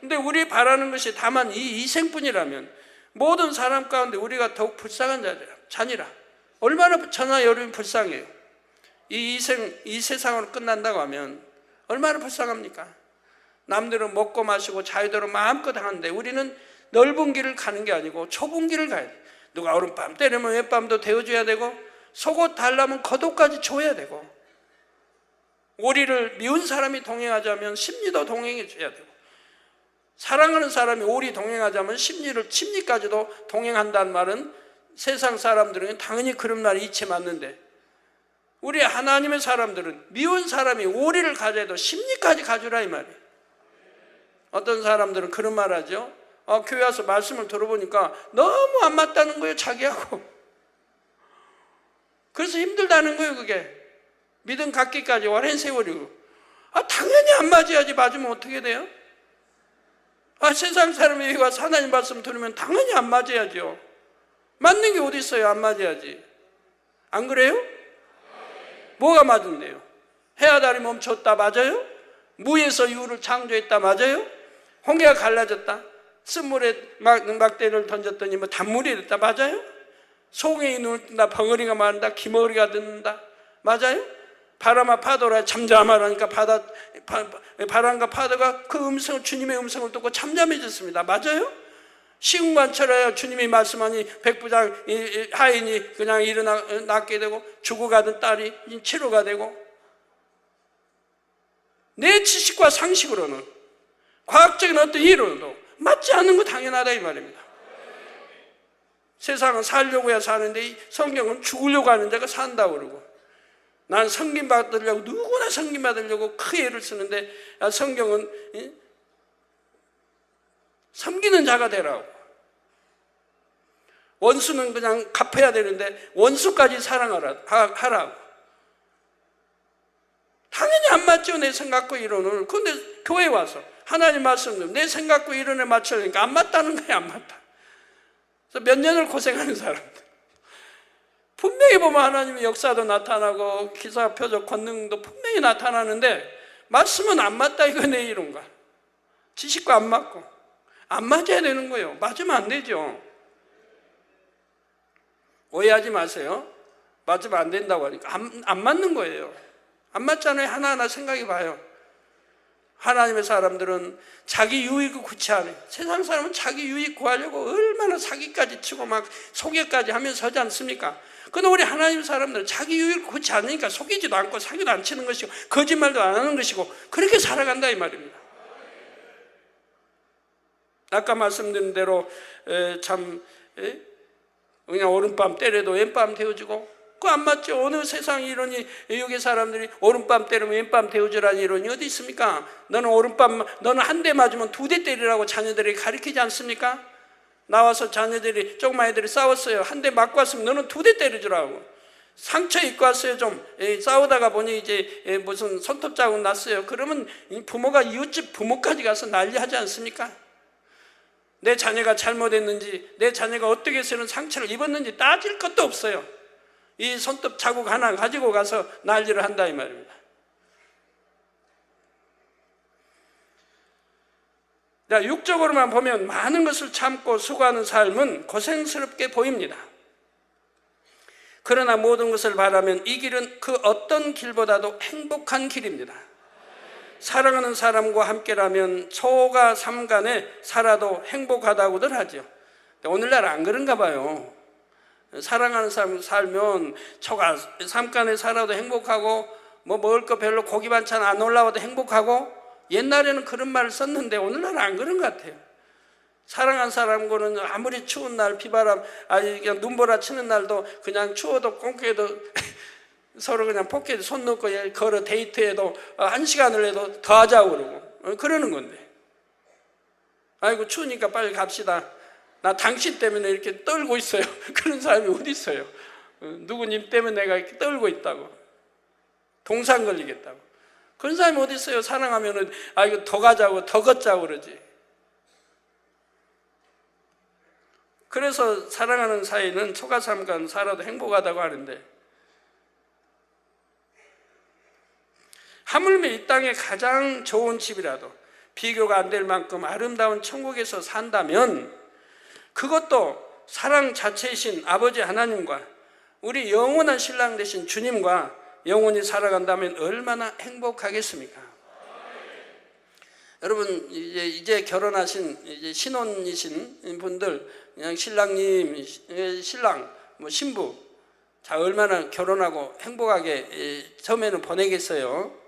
Speaker 1: 근데 우리 바라는 것이 다만 이 이생뿐이라면 모든 사람 가운데 우리가 더욱 불쌍한 자니라. 얼마나 저나 여러분이 불쌍해요. 이 세상으로 끝난다고 하면 얼마나 불쌍합니까? 남들은 먹고 마시고 자유대로 마음껏 하는데 우리는 넓은 길을 가는 게 아니고 좁은 길을 가야 돼. 누가 오른밤 때리면 왼밤도 데워줘야 되고 속옷 달라면 겉옷까지 줘야 되고 오리를 미운 사람이 동행하자면 심리도 동행해 줘야 되고 사랑하는 사람이 오리 동행하자면 심리까지도 동행한다는 말은 세상 사람들은 당연히 그런 말이 이치 맞는데 우리 하나님의 사람들은 미운 사람이 오리를 가져도 심리까지 가주라 이 말이에요. 어떤 사람들은 그런 말 하죠. 교회 와서 말씀을 들어보니까 너무 안 맞다는 거예요, 자기하고. 그래서 힘들다는 거예요, 그게. 믿음 갖기까지 오랜 세월이고. 당연히 안 맞아야지. 맞으면 어떻게 돼요? 세상 사람이 여기 와서 하나님 말씀 들으면 당연히 안 맞아야죠. 맞는 게 어디 있어요? 안 맞아야지. 안 그래요? 뭐가 맞은데요? 해와 달이 멈췄다 맞아요? 무에서 유를 창조했다 맞아요? 홍해가 갈라졌다? 쓴물에 막대를 던졌더니 단물이 됐다 맞아요? 송이 눈을 뜬다, 벙어리가 마른다, 기머리가 듣는다 맞아요? 바람아 파도라 잠잠하라니까 바람과 파도가 그 음성을, 주님의 음성을 듣고 잠잠해졌습니다. 맞아요? 시궁만처럼 주님이 말씀하니 백부장 하인이 그냥 일어나게 되고 죽어가던 딸이 치료가 되고 내 지식과 상식으로는 과학적인 어떤 이론도 맞지 않는 거 당연하다 이 말입니다. 세상은 살려고 해야 사는데 성경은 죽으려고 하는 자가 산다고 그러고 난 섬김 받으려고 누구나 섬김 받으려고 큰 애를 쓰는데 성경은 섬기는 자가 되라고. 원수는 그냥 갚아야 되는데 원수까지 사랑하라고. 당연히 안 맞죠, 내 생각과 이론을. 그런데 교회 와서 하나님 말씀 내 생각과 이론에 맞추려니까 안 맞다는 거야, 안 맞다. 그래서 몇 년을 고생하는 사람들. 분명히 보면 하나님의 역사도 나타나고 기사, 표적, 권능도 분명히 나타나는데 말씀은 안 맞다, 이거 내 이론과. 지식과 안 맞고. 안 맞아야 되는 거예요. 맞으면 안 되죠. 오해하지 마세요. 맞으면 안 된다고 하니까 안 맞는 거예요. 안 맞잖아요. 하나하나 생각해 봐요. 하나님의 사람들은 자기 유익을 구치 안 해요. 세상 사람은 자기 유익 구하려고 얼마나 사기까지 치고 막 속여까지 하면서 하지 않습니까? 그런데 우리 하나님 사람들은 자기 유익을 구치 않으니까 속이지도 않고 사기도 안 치는 것이고 거짓말도 안 하는 것이고 그렇게 살아간다 이 말입니다. 아까 말씀드린 대로 참 그냥 오른밤 때려도 왼밤 데워지고, 그거 안 맞죠? 어느 세상 이론이, 여기 사람들이 오른밤 때리면 왼밤 데워주라는 이론이 어디 있습니까? 너는 너는 한 대 맞으면 2대 때리라고 자녀들이 가르치지 않습니까? 나와서 자녀들이, 조그만 애들이 싸웠어요. 한 대 맞고 왔으면 너는 2대 때려주라고. 상처 입고 왔어요. 좀 싸우다가 보니 이제 무슨 손톱 자국 났어요. 그러면 부모가 이웃집 부모까지 가서 난리하지 않습니까? 내 자녀가 잘못했는지, 내 자녀가 어떻게 해서는 상처를 입었는지 따질 것도 없어요. 이 손톱 자국 하나 가지고 가서 난리를 한다 이 말입니다. 자, 육적으로만 보면 많은 것을 참고 수고하는 삶은 고생스럽게 보입니다. 그러나 모든 것을 바라면 이 길은 그 어떤 길보다도 행복한 길입니다. 사랑하는 사람과 함께라면 초가 삼간에 살아도 행복하다고들 하죠. 오늘날 안 그런가 봐요. 사랑하는 사람 살면 초가 삼간에 살아도 행복하고, 뭐 먹을 거 별로 고기 반찬 안 올라와도 행복하고, 옛날에는 그런 말을 썼는데 오늘날 안 그런 것 같아요. 사랑한 사람과는 아무리 추운 날, 비바람, 그냥 눈보라 치는 날도 그냥 추워도 꽁que도 서로 그냥 포켓에 손 넣고 걸어 데이트해도 1시간을 해도 더 하자고 그러고 그러는 건데, 아이고 추우니까 빨리 갑시다. 나 당신 때문에 이렇게 떨고 있어요. 그런 사람이 어디 있어요? 누구님 때문에 내가 이렇게 떨고 있다고, 동상 걸리겠다고. 그런 사람이 어디 있어요? 사랑하면은 이거 더 가자고, 더 걷자고 그러지. 그래서 사랑하는 사이는 초가 삼간 살아도 행복하다고 하는데, 하물며 이 땅의 가장 좋은 집이라도 비교가 안 될 만큼 아름다운 천국에서 산다면 그것도 사랑 자체이신 아버지 하나님과 우리 영원한 신랑 되신 주님과 영원히 살아간다면 얼마나 행복하겠습니까? 여러분, 이제 결혼하신 이제 신혼이신 분들, 그냥 신랑님, 신랑, 뭐 신부, 자 얼마나 결혼하고 행복하게 처음에는 보내겠어요.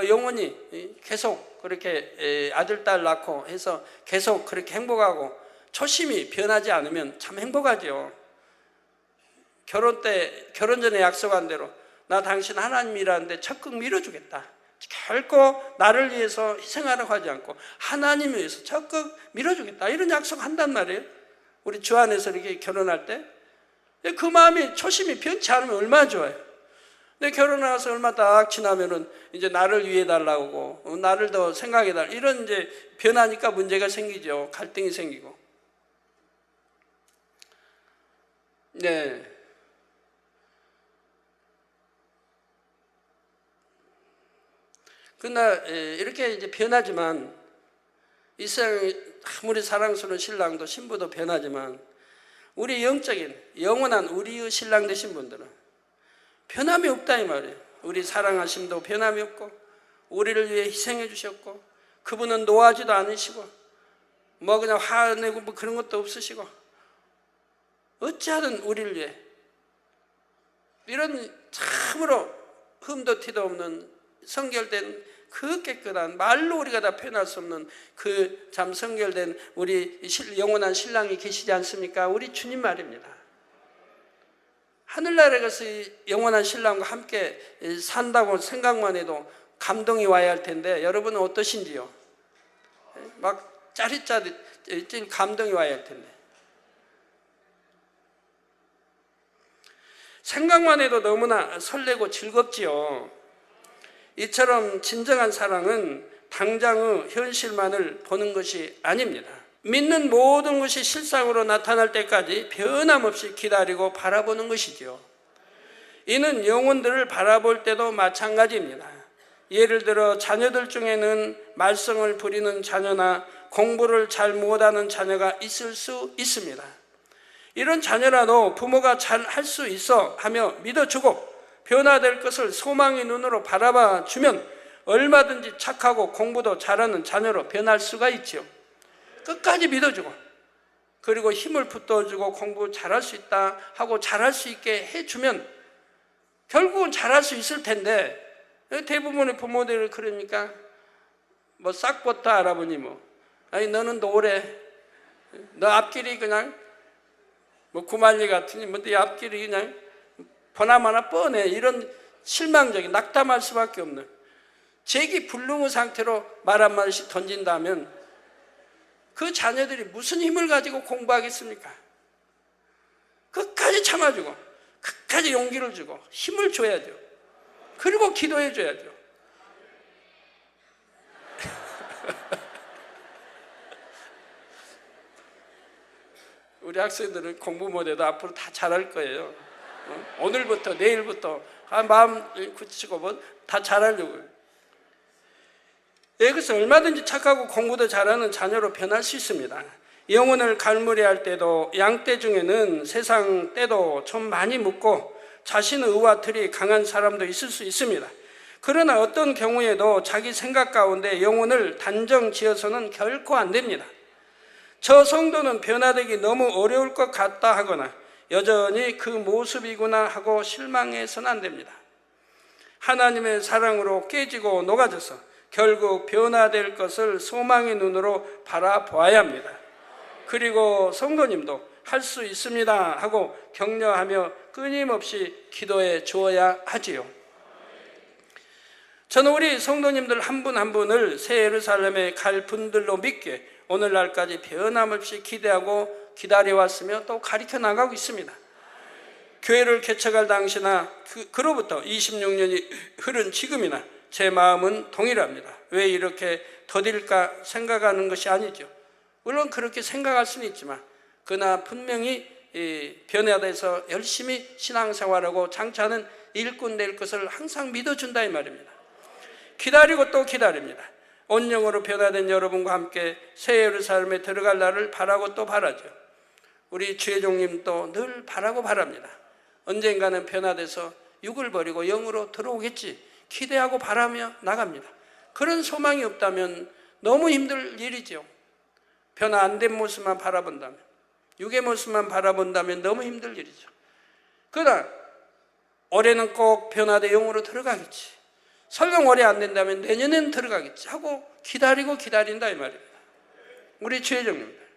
Speaker 1: 영원히 계속 그렇게 아들, 딸 낳고 해서 계속 그렇게 행복하고 초심이 변하지 않으면 참 행복하죠. 결혼 전에 약속한 대로 나 당신 하나님이라는데 적극 밀어주겠다. 결코 나를 위해서 희생하라고 하지 않고 하나님을 위해서 적극 밀어주겠다, 이런 약속 한단 말이에요. 우리 주 안에서 이렇게 결혼할 때 그 마음이, 초심이 변치 않으면 얼마나 좋아요. 근데 결혼해서 얼마 딱 지나면은 이제 나를 위해 달라고, 나를 더 생각해 달라, 이런 이제 변하니까 문제가 생기죠. 갈등이 생기고. 네. 그러나 이렇게 이제 변하지만, 이 세상에 아무리 사랑스러운 신랑도 신부도 변하지만 우리 영적인 영원한 우리의 신랑 되신 분들은 변함이 없다 이 말이에요. 우리 사랑하심도 변함이 없고, 우리를 위해 희생해 주셨고, 그분은 노하지도 않으시고, 뭐 그냥 화내고 뭐 그런 것도 없으시고, 어찌하든 우리를 위해 이런 참으로 흠도 티도 없는 성결된 그 깨끗한, 말로 우리가 다 표현할 수 없는 그 참 성결된 우리 영원한 신랑이 계시지 않습니까? 우리 주님 말입니다. 하늘나라에 가서 영원한 신랑과 함께 산다고 생각만 해도 감동이 와야 할 텐데, 여러분은 어떠신지요? 막 짜릿짜릿 감동이 와야 할 텐데, 생각만 해도 너무나 설레고 즐겁지요. 이처럼 진정한 사랑은 당장의 현실만을 보는 것이 아닙니다. 믿는 모든 것이 실상으로 나타날 때까지 변함없이 기다리고 바라보는 것이죠. 이는 영혼들을 바라볼 때도 마찬가지입니다. 예를 들어 자녀들 중에는 말썽을 부리는 자녀나 공부를 잘 못하는 자녀가 있을 수 있습니다. 이런 자녀라도 부모가 잘 할 수 있어 하며 믿어주고 변화될 것을 소망의 눈으로 바라봐 주면 얼마든지 착하고 공부도 잘하는 자녀로 변할 수가 있죠. 끝까지 믿어주고, 그리고 힘을 붙어주고 공부 잘할 수 있다 하고 잘할 수 있게 해주면 결국은 잘할 수 있을 텐데, 대부분의 부모들이 그러니까 뭐 싹부터 알아보니 뭐 아니 너는 노래, 너 앞길이 그냥 뭐 구만리 같으니 뭐 네 앞길이 그냥 보나마나 뻔해. 이런 실망적인, 낙담할 수밖에 없는 재기불능의 상태로 말 한마디씩 던진다면 그 자녀들이 무슨 힘을 가지고 공부하겠습니까? 끝까지 참아주고 끝까지 용기를 주고 힘을 줘야죠. 그리고 기도해 줘야죠. 우리 학생들은 공부 못해도 앞으로 다 잘할 거예요. 오늘부터 내일부터 마음 굳히고 뭐 다 잘하려고요. 예, 그래서 얼마든지 착하고 공부도 잘하는 자녀로 변할 수 있습니다. 영혼을 갈무리할 때도 양떼 중에는 세상 때도 좀 많이 묻고 자신의 의와 틀이 강한 사람도 있을 수 있습니다. 그러나 어떤 경우에도 자기 생각 가운데 영혼을 단정 지어서는 결코 안 됩니다. 저 성도는 변화되기 너무 어려울 것 같다 하거나 여전히 그 모습이구나 하고 실망해서는 안 됩니다. 하나님의 사랑으로 깨지고 녹아져서 결국 변화될 것을 소망의 눈으로 바라보아야 합니다. 그리고 성도님도 할 수 있습니다 하고 격려하며 끊임없이 기도해 주어야 하지요. 저는 우리 성도님들 한 분 한 분을 새 예루살렘에 갈 분들로 믿기에 오늘날까지 변함없이 기대하고 기다려왔으며 또 가르쳐 나가고 있습니다. 교회를 개척할 당시나 그로부터 26년이 흐른 지금이나 제 마음은 동일합니다. 왜 이렇게 더딜까 생각하는 것이 아니죠. 물론 그렇게 생각할 수는 있지만 그러나 분명히 변화돼서 열심히 신앙생활하고 장차는 일꾼 될 것을 항상 믿어준다 이 말입니다. 기다리고 또 기다립니다. 온영으로 변화된 여러분과 함께 새 예루살렘에 들어갈 날을 바라고 또 바라죠. 우리 주혜종님도 늘 바라고 바랍니다. 언젠가는 변화돼서 육을 버리고 영으로 들어오겠지 기대하고 바라며 나갑니다. 그런 소망이 없다면 너무 힘들 일이죠. 변화 안 된 모습만 바라본다면, 육의 모습만 바라본다면 너무 힘들 일이죠. 그러나 올해는 꼭 변화돼 영으로 들어가겠지, 설령 올해 안 된다면 내년에는 들어가겠지 하고 기다리고 기다린다 이 말입니다. 우리 주혜정님들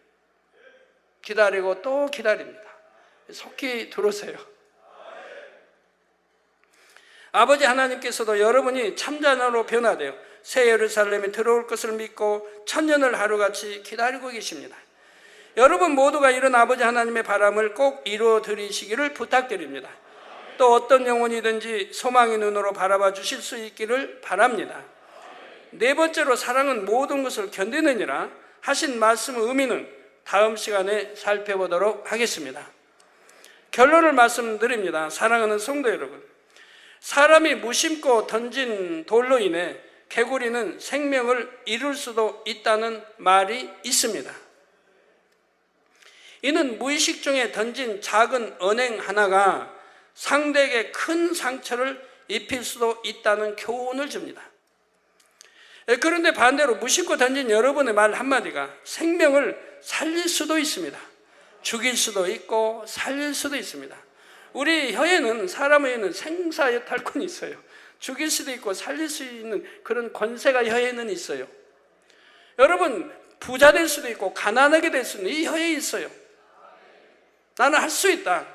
Speaker 1: 기다리고 또 기다립니다. 속히 들어오세요. 아버지 하나님께서도 여러분이 참자녀로 변화되어 새 예루살렘에 들어올 것을 믿고 천년을 하루같이 기다리고 계십니다. 여러분 모두가 이런 아버지 하나님의 바람을 꼭 이루어 드리시기를 부탁드립니다. 또 어떤 영혼이든지 소망의 눈으로 바라봐 주실 수 있기를 바랍니다. 네 번째로 사랑은 모든 것을 견디느니라 하신 말씀의 의미는 다음 시간에 살펴보도록 하겠습니다. 결론을 말씀드립니다. 사랑하는 성도 여러분, 사람이 무심코 던진 돌로 인해 개구리는 생명을 잃을 수도 있다는 말이 있습니다. 이는 무의식 중에 던진 작은 언행 하나가 상대에게 큰 상처를 입힐 수도 있다는 교훈을 줍니다. 그런데 반대로 무심코 던진 여러분의 말 한마디가 생명을 살릴 수도 있습니다. 죽일 수도 있고 살릴 수도 있습니다. 우리 혀에는, 사람의 혀에는 생사여탈권이 있어요. 죽일 수도 있고 살릴 수 있는 그런 권세가 혀에는 있어요. 여러분 부자 될 수도 있고 가난하게 될 수는 이 혀에 있어요. 나는 할 수 있다,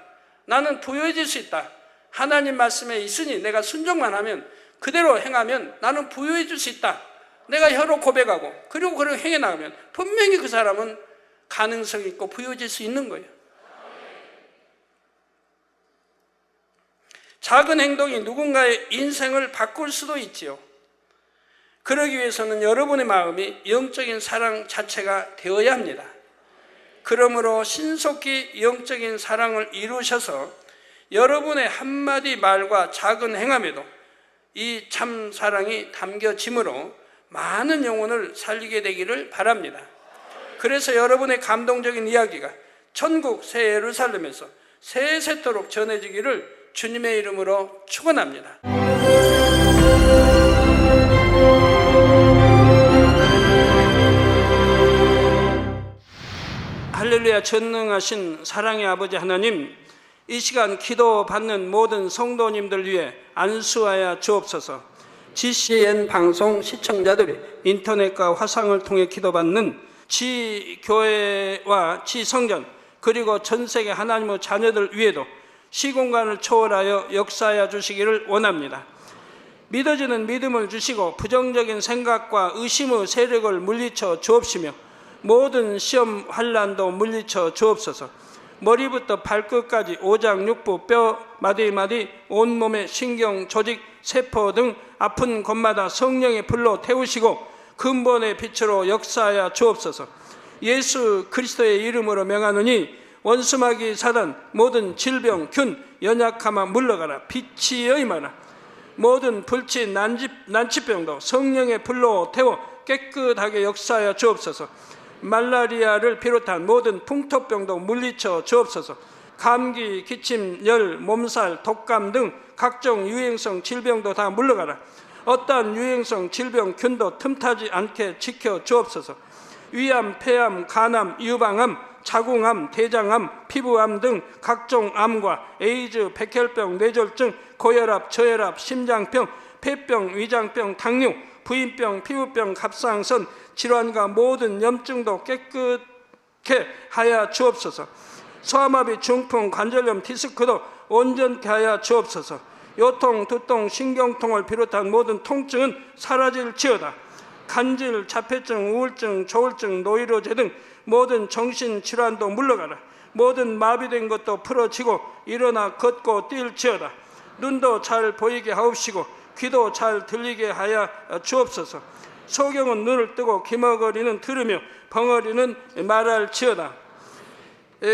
Speaker 1: 나는 부유해질 수 있다, 하나님 말씀에 있으니 내가 순종만 하면, 그대로 행하면 나는 부유해질 수 있다, 내가 혀로 고백하고 그리고 그렇게 행해 나가면 분명히 그 사람은 가능성이 있고 부유해질 수 있는 거예요. 작은 행동이 누군가의 인생을 바꿀 수도 있지요. 그러기 위해서는 여러분의 마음이 영적인 사랑 자체가 되어야 합니다. 그러므로 신속히 영적인 사랑을 이루셔서 여러분의 한마디 말과 작은 행함에도 이 참 사랑이 담겨짐으로 많은 영혼을 살리게 되기를 바랍니다. 그래서 여러분의 감동적인 이야기가 천국 새 예루살렘에서 세세토록 전해지기를 주님의 이름으로 축원합니다. 할렐루야. 전능하신 사랑의 아버지 하나님, 이 시간 기도받는 모든 성도님들 위해 안수하여 주옵소서. GCN 방송 시청자들이 인터넷과 화상을 통해 기도받는 지교회와 지성전 그리고 전 세계 하나님의 자녀들 위에도 시공간을 초월하여 역사하여 주시기를 원합니다. 믿어지는 믿음을 주시고 부정적인 생각과 의심의 세력을 물리쳐 주옵시며 모든 시험 환난도 물리쳐 주옵소서. 머리부터 발끝까지 오장육부 뼈 마디마디 온몸의 신경 조직 세포 등 아픈 곳마다 성령의 불로 태우시고 근본의 빛으로 역사하여 주옵소서. 예수 그리스도의 이름으로 명하노니 원수마귀 사단 모든 질병 균 연약함아 물러가라. 빛이 임하라. 모든 불치 난치병도 성령의 불로 태워 깨끗하게 역사하여 주옵소서. 말라리아를 비롯한 모든 풍토병도 물리쳐 주옵소서. 감기, 기침, 열, 몸살, 독감 등 각종 유행성 질병도 다 물러가라. 어떠한 유행성 질병 균도 틈타지 않게 지켜 주옵소서. 위암, 폐암, 간암, 유방암, 자궁암, 대장암, 피부암 등 각종 암과 에이즈, 백혈병, 뇌졸중, 고혈압, 저혈압, 심장병, 폐병, 위장병, 당뇨, 부인병, 피부병, 갑상선 질환과 모든 염증도 깨끗게 하여 주옵소서. 소아마비, 중풍, 관절염, 디스크도 온전케 하여 주옵소서. 요통, 두통, 신경통을 비롯한 모든 통증은 사라질지어다. 간질, 자폐증, 우울증, 조울증, 노이로제 등 모든 정신질환도 물러가라. 모든 마비된 것도 풀어지고 일어나 걷고 뛸지어다. 눈도 잘 보이게 하옵시고 귀도 잘 들리게 하여 주옵소서. 소경은 눈을 뜨고 기머거리는 들으며 벙어리는 말할지어다.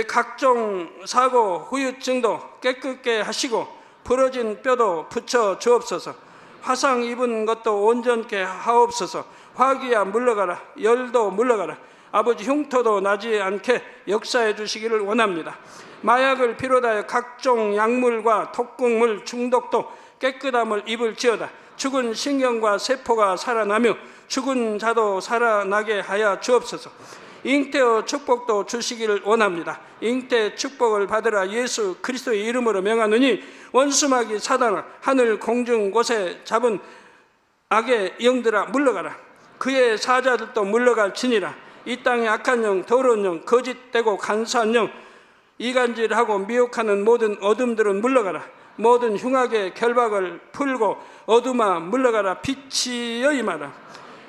Speaker 1: 각종 사고, 후유증도 깨끗게 하시고 부러진 뼈도 붙여 주옵소서. 화상 입은 것도 온전케 하옵소서. 화기야 물러가라. 열도 물러가라. 아버지 흉터도 나지 않게 역사해 주시기를 원합니다. 마약을 비롯하여 각종 약물과 독극물 중독도 깨끗함을 입을지어다. 죽은 신경과 세포가 살아나며 죽은 자도 살아나게 하여 주옵소서. 잉태의 축복도 주시기를 원합니다. 잉태 축복을 받으라. 예수 그리스도의 이름으로 명하노니 원수마귀 사단아 하늘 공중 곳에 잡은 악의 영들아 물러가라. 그의 사자들도 물러갈지니라. 이 땅의 악한 영, 더러운 영, 거짓되고 간사한 영, 이간질하고 미혹하는 모든 어둠들은 물러가라. 모든 흉악의 결박을 풀고 어둠아 물러가라. 빛이여 임하라.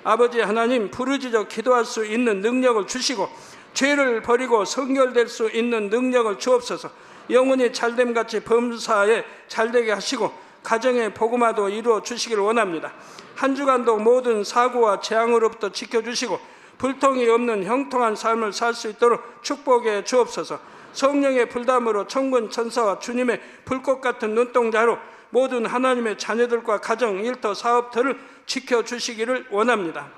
Speaker 1: 아버지 하나님, 부르짖어 기도할 수 있는 능력을 주시고 죄를 버리고 성결될 수 있는 능력을 주옵소서. 영혼이 잘됨같이 범사에 잘되게 하시고 가정의 복음화도 이루어 주시기를 원합니다. 한 주간도 모든 사고와 재앙으로부터 지켜주시고 불통이 없는 형통한 삶을 살 수 있도록 축복해 주옵소서. 성령의 불담으로 천군 천사와 주님의 불꽃 같은 눈동자로 모든 하나님의 자녀들과 가정, 일터, 사업터를 지켜주시기를 원합니다.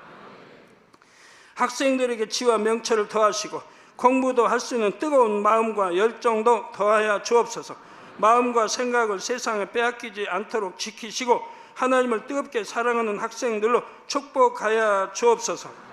Speaker 1: 학생들에게 지와 명철을 더하시고 공부도 할 수 있는 뜨거운 마음과 열정도 더하여 주옵소서. 마음과 생각을 세상에 빼앗기지 않도록 지키시고 하나님을 뜨겁게 사랑하는 학생들로 축복하여 주옵소서.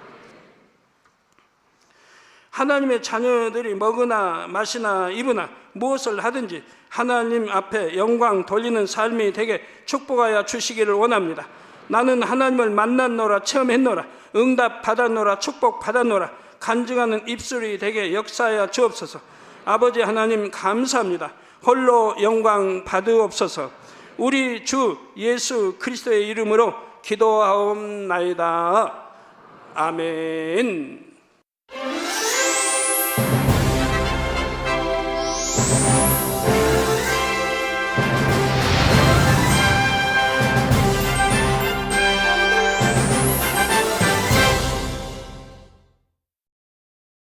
Speaker 1: 하나님의 자녀들이 먹으나 마시나 입으나 무엇을 하든지 하나님 앞에 영광 돌리는 삶이 되게 축복하여 주시기를 원합니다. 나는 하나님을 만났노라, 체험했노라, 응답 받았노라, 축복 받았노라, 간증하는 입술이 되게 역사하여 주옵소서. 아버지 하나님 감사합니다. 홀로 영광 받으옵소서. 우리 주 예수 그리스도의 이름으로 기도하옵나이다. 아멘.